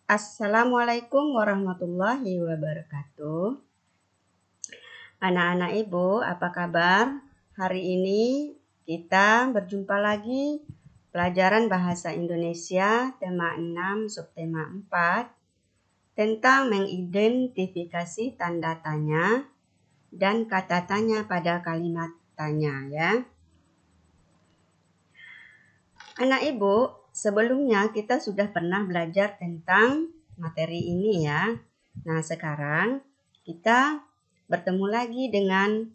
Assalamualaikum warahmatullahi wabarakatuh. Anak-anak Ibu, apa kabar? Hari ini kita berjumpa lagi pelajaran Bahasa Indonesia tema 6 subtema 4 tentang mengidentifikasi tanda tanya dan kata tanya pada kalimat tanya ya. Anak Ibu, sebelumnya kita sudah pernah belajar tentang materi ini ya. Nah, sekarang kita bertemu lagi dengan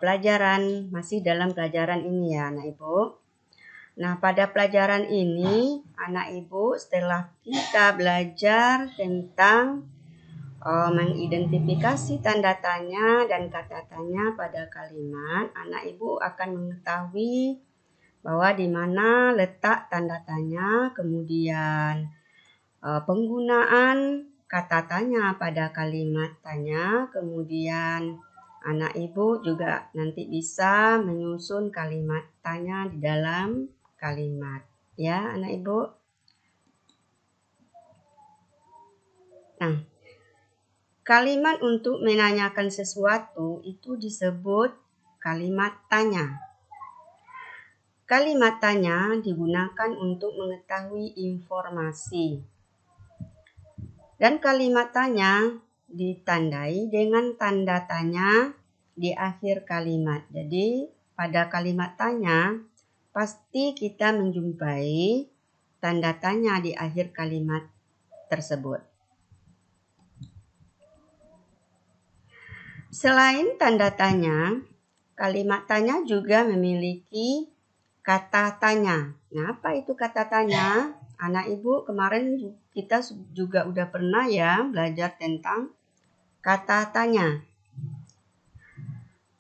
pelajaran, masih dalam pelajaran ini ya anak Ibu. Nah, pada pelajaran ini anak Ibu setelah kita belajar tentang mengidentifikasi tanda tanya dan kata tanya pada kalimat, anak Ibu akan mengetahui bahwa di mana letak tanda tanya, kemudian penggunaan kata tanya pada kalimat tanya, kemudian anak Ibu juga nanti bisa menyusun kalimat tanya di dalam kalimat. Ya, anak Ibu. Nah, kalimat untuk menanyakan sesuatu itu disebut kalimat tanya. Kalimat tanya digunakan untuk mengetahui informasi. Dan kalimat tanya ditandai dengan tanda tanya di akhir kalimat. Jadi, pada kalimat tanya pasti kita menjumpai tanda tanya di akhir kalimat tersebut. Selain tanda tanya, kalimat tanya juga memiliki kata tanya. Nah, apa itu kata tanya? Anak Ibu, kemarin kita juga udah pernah ya belajar tentang kata tanya.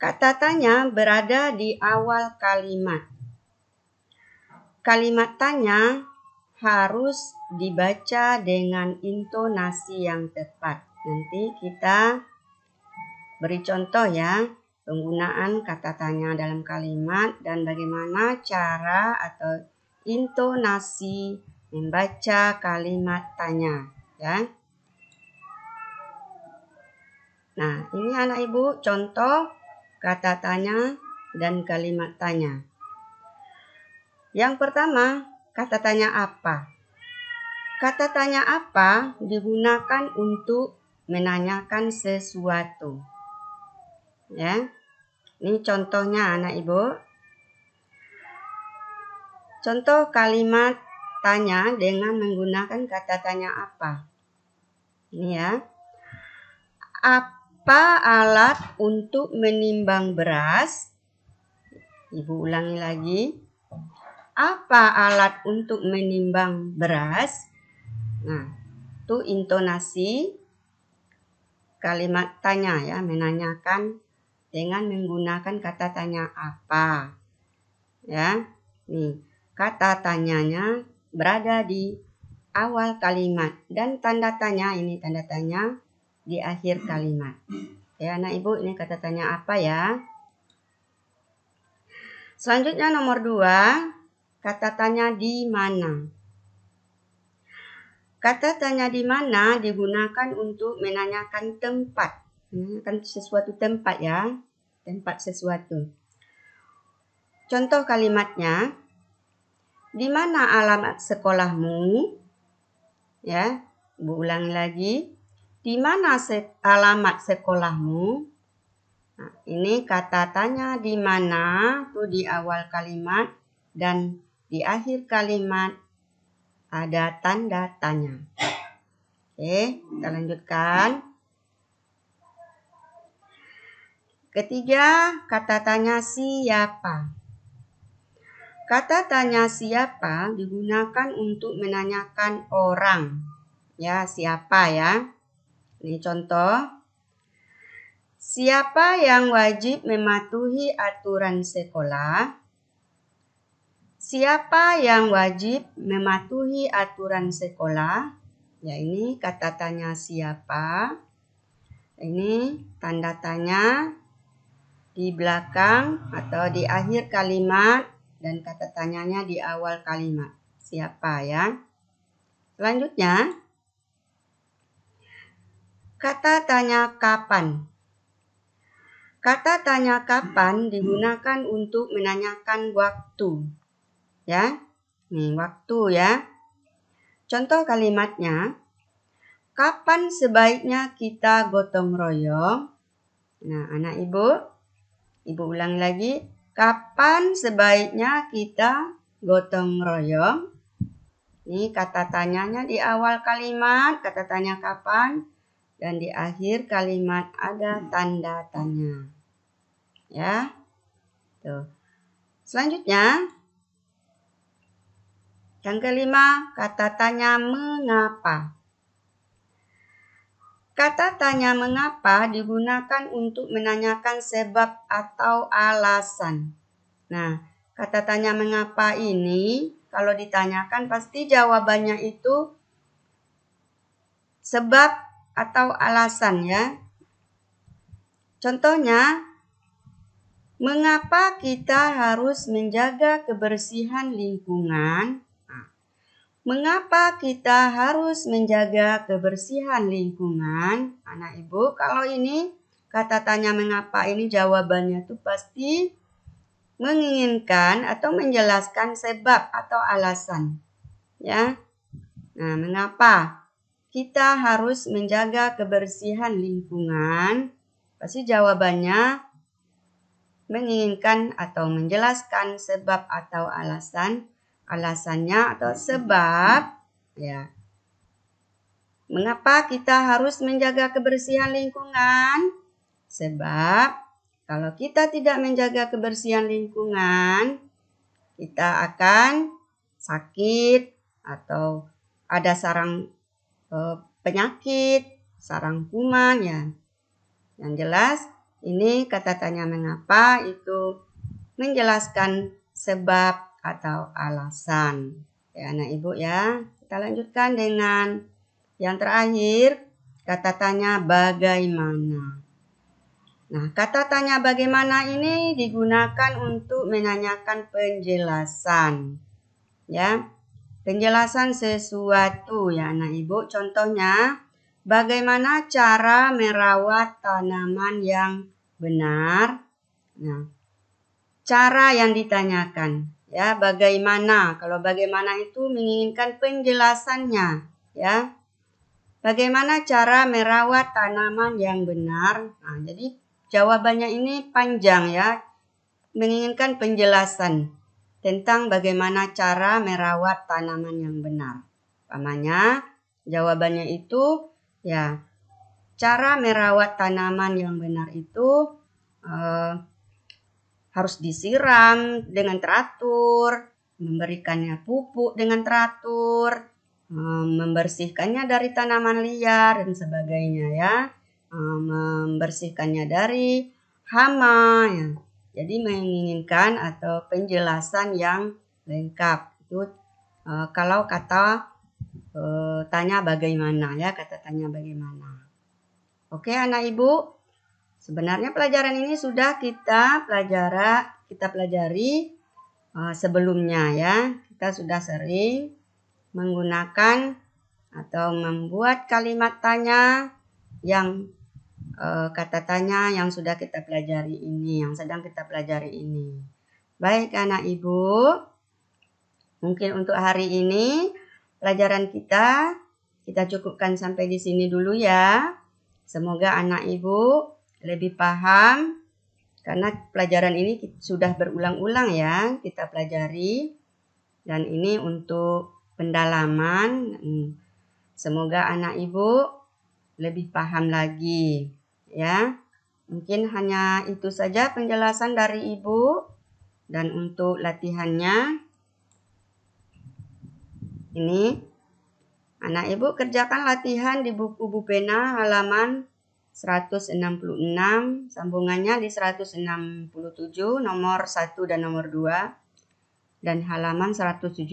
Kata tanya berada di awal kalimat. Kalimat tanya harus dibaca dengan intonasi yang tepat. Nanti kita beri contoh ya, penggunaan kata tanya dalam kalimat dan bagaimana cara atau intonasi membaca kalimat tanya ya. Nah, ini anak Ibu contoh kata tanya dan kalimat tanya. Yang pertama, kata tanya apa? Kata tanya apa digunakan untuk menanyakan sesuatu. Ya. Ini contohnya anak Ibu. Contoh kalimat tanya dengan menggunakan kata tanya apa. Ini ya. Apa alat untuk menimbang beras? Ibu ulangi lagi. Apa alat untuk menimbang beras? Nah, itu intonasi kalimat tanya ya, menanyakan dengan menggunakan kata tanya apa. Ya. Nih, kata tanyanya berada di awal kalimat dan tanda tanya ini tanda tanya di akhir kalimat. Ya, anak Ibu, ini kata tanya apa ya? Selanjutnya nomor 2, kata tanya di mana. Kata tanya di mana digunakan untuk menanyakan tempat. Menanyakan sesuatu tempat ya. Tempat sesuatu. Contoh kalimatnya, di mana alamat sekolahmu? Ya, Ibu ulangi lagi. Di mana alamat sekolahmu? Nah, ini kata tanya di mana itu di awal kalimat dan di akhir kalimat ada tanda tanya. Oke, kita lanjutkan. Ketiga, kata tanya siapa. Kata tanya siapa digunakan untuk menanyakan orang. Ya, siapa ya. Ini contoh. Siapa yang wajib mematuhi aturan sekolah? Siapa yang wajib mematuhi aturan sekolah? Ya, ini kata tanya siapa. Ini tanda tanya di belakang atau di akhir kalimat dan kata tanyanya di awal kalimat. Siapa ya? Selanjutnya, Kata tanya kapan. Kata tanya kapan digunakan untuk menanyakan waktu. Ya, nih waktu ya. Contoh kalimatnya, kapan sebaiknya kita gotong royong? Nah, anak ibu ulang lagi. Kapan sebaiknya kita gotong royong? Ini kata tanyanya di awal kalimat, kata tanya kapan. Dan di akhir kalimat ada tanda tanya. Ya. Tuh. Selanjutnya, yang kelima, kata tanya mengapa. Kata tanya mengapa digunakan untuk menanyakan sebab atau alasan. Nah, kata tanya mengapa ini kalau ditanyakan pasti jawabannya itu sebab atau alasan ya. Contohnya, mengapa kita harus menjaga kebersihan lingkungan? Mengapa kita harus menjaga kebersihan lingkungan? Anak ibu, kalau ini kata tanya mengapa ini jawabannya itu pasti menginginkan atau menjelaskan sebab atau alasan. Ya. Nah, mengapa kita harus menjaga kebersihan lingkungan? Pasti jawabannya menginginkan atau menjelaskan sebab atau alasan. Alasannya atau sebab ya. Mengapa kita harus menjaga kebersihan lingkungan? Sebab kalau kita tidak menjaga kebersihan lingkungan, kita akan sakit atau ada sarang penyakit, sarang kuman ya. Yang jelas ini kata tanya mengapa itu menjelaskan sebab atau alasan. Ya anak ibu ya. Kita lanjutkan dengan yang terakhir, kata tanya bagaimana. Nah, kata tanya bagaimana ini digunakan untuk menanyakan penjelasan. Ya. Penjelasan sesuatu ya anak ibu. Contohnya, bagaimana cara merawat tanaman yang benar? Nah, cara yang ditanyakan ya, bagaimana? Kalau bagaimana itu menginginkan penjelasannya ya. Bagaimana cara merawat tanaman yang benar? Nah, jadi jawabannya ini panjang ya. Menginginkan penjelasan tentang bagaimana cara merawat tanaman yang benar. Umpamanya jawabannya itu ya, cara merawat tanaman yang benar itu harus disiram dengan teratur, memberikannya pupuk dengan teratur, membersihkannya dari tanaman liar dan sebagainya ya, membersihkannya dari hama ya. Jadi menginginkan atau penjelasan yang lengkap itu kalau kata tanya bagaimana ya, kata tanya bagaimana. Oke anak ibu, sebenarnya pelajaran ini sudah kita pelajari sebelumnya ya. Kita sudah sering menggunakan atau membuat kalimat tanya yang kata tanya yang sudah kita pelajari ini, yang sedang kita pelajari ini. Baik anak ibu, mungkin untuk hari ini pelajaran kita cukupkan sampai di sini dulu ya. Semoga anak ibu lebih paham karena pelajaran ini sudah berulang-ulang ya kita pelajari. Dan ini untuk pendalaman. Semoga anak ibu lebih paham lagi ya. Mungkin hanya itu saja penjelasan dari ibu. Dan untuk latihannya ini anak ibu kerjakan latihan di buku Bu Pena halaman 166, sambungannya di 167, nomor 1 dan nomor 2, dan halaman 175,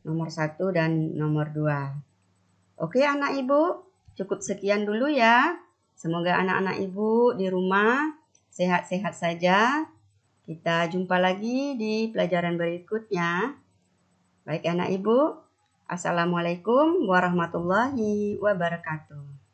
nomor 1 dan nomor 2. Oke anak ibu, cukup sekian dulu ya. Semoga anak-anak ibu di rumah sehat-sehat saja. Kita jumpa lagi di pelajaran berikutnya. Baik anak ibu, Assalamualaikum warahmatullahi wabarakatuh.